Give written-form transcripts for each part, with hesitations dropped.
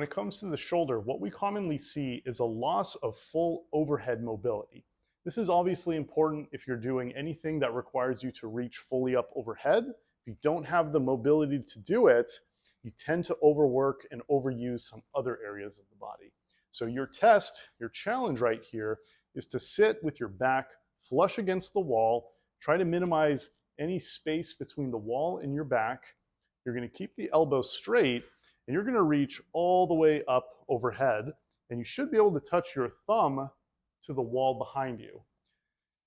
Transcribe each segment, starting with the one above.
When it comes to the shoulder, what we commonly see is a loss of full overhead mobility. This is obviously important if you're doing anything that requires you to reach fully up overhead. If you don't have the mobility to do it, you tend to overwork and overuse some other areas of the body. So your test, your challenge right here is to sit with your back flush against the wall, try to minimize any space between the wall and your back. You're going to keep the elbows straight and you're going to reach all the way up overhead, and you should be able to touch your thumb to the wall behind you.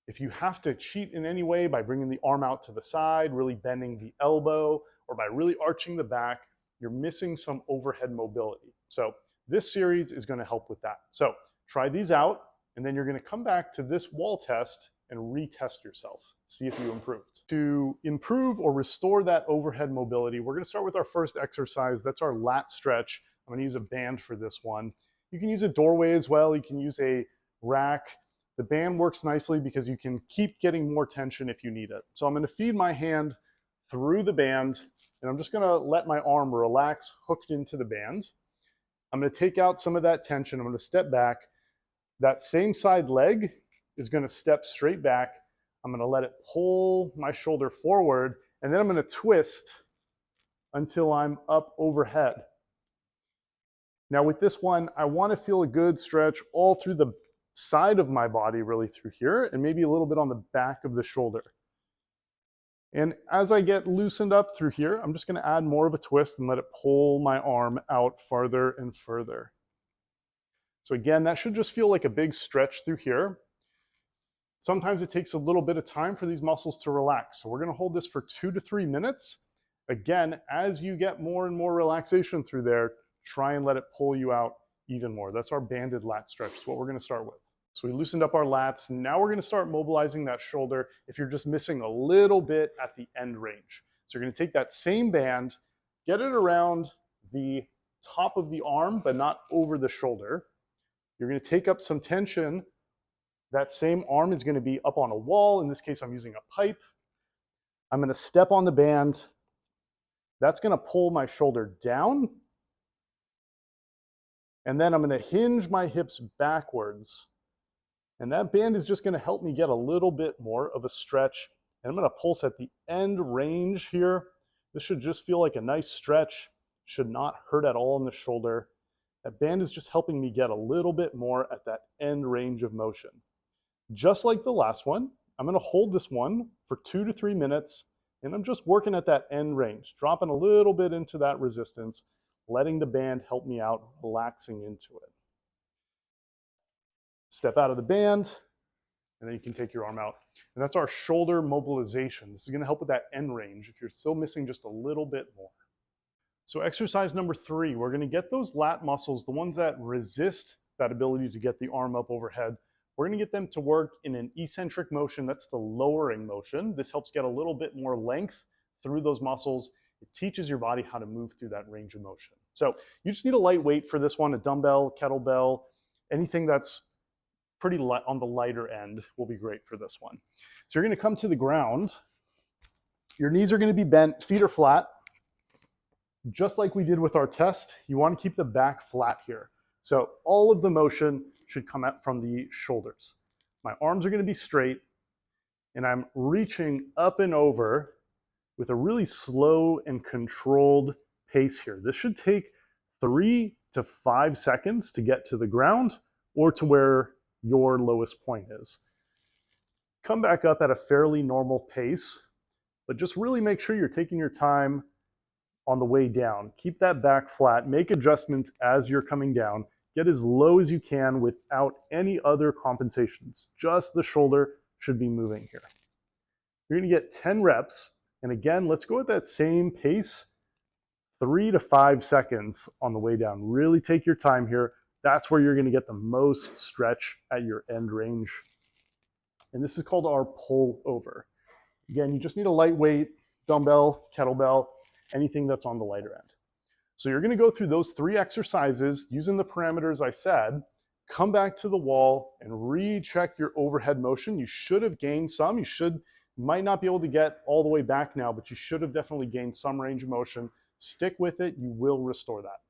If you have to cheat in any way by bringing the arm out to the side, really bending the elbow, or by really arching the back, you're missing some overhead mobility. So this series is going to help with that. So try these out, and then you're going to come back to this wall test and retest yourself. See if you improved. To improve or restore that overhead mobility, we're going to start with our first exercise. That's our lat stretch. I'm going to use a band for this one. You can use a doorway as well. You can use a rack. The band works nicely because you can keep getting more tension if you need it. So I'm going to feed my hand through the band, and I'm just going to let my arm relax hooked into the band. I'm going to take out some of that tension. I'm going to step back. That same side leg is going to step straight back. I'm going to let it pull my shoulder forward, and then I'm going to twist until I'm up overhead. Now with this one, I want to feel a good stretch all through the side of my body, really through here, and maybe a little bit on the back of the shoulder. And as I get loosened up through here, I'm just going to add more of a twist and let it pull my arm out farther and further. So again, that should just feel like a big stretch through here. Sometimes it takes a little bit of time for these muscles to relax. So we're going to hold this for 2 to 3 minutes. Again, as you get more and more relaxation through there, try and let it pull you out even more. That's our banded lat stretch. It's what we're going to start with. So we loosened up our lats. Now we're going to start mobilizing that shoulder if you're just missing a little bit at the end range. So you're going to take that same band, get it around the top of the arm, but not over the shoulder. You're going to take up some tension. That same arm is going to be up on a wall. In this case, I'm using a pipe. I'm going to step on the band. That's going to pull my shoulder down. And then I'm going to hinge my hips backwards. And that band is just going to help me get a little bit more of a stretch. And I'm going to pulse at the end range here. This should just feel like a nice stretch. Should not hurt at all in the shoulder. That band is just helping me get a little bit more at that end range of motion. Just like the last one, I'm going to hold this one for 2 to 3 minutes, and I'm just working at that end range, dropping a little bit into that resistance, letting the band help me out, relaxing into it. Step out of the band, and then you can take your arm out. And that's our shoulder mobilization. This is going to help with that end range if you're still missing just a little bit more. So exercise number 3, we're going to get those lat muscles, the ones that resist that ability to get the arm up overhead. We're going to get them to work in an eccentric motion. That's the lowering motion. This helps get a little bit more length through those muscles. It teaches your body how to move through that range of motion. So you just need a light weight for this one, a dumbbell, kettlebell, anything that's pretty light on the lighter end will be great for this one. So you're going to come to the ground. Your knees are going to be bent, feet are flat. Just like we did with our test, you want to keep the back flat here. So all of the motion should come out from the shoulders. My arms are going to be straight, and I'm reaching up and over with a really slow and controlled pace here. This should take 3 to 5 seconds to get to the ground or to where your lowest point is. Come back up at a fairly normal pace, but just really make sure you're taking your time on the way down. Keep that back flat, make adjustments as you're coming down. Get as low as you can without any other compensations. Just the shoulder should be moving here. You're going to get 10 reps. And again, let's go at that same pace, 3 to 5 seconds on the way down. Really take your time here. That's where you're going to get the most stretch at your end range. And this is called our pull over. Again, you just need a lightweight dumbbell, kettlebell, anything that's on the lighter end. So you're going to go through those 3 exercises using the parameters I said, come back to the wall and recheck your overhead motion. You should have gained some. You might not be able to get all the way back now, but you should have definitely gained some range of motion. Stick with it. You will restore that.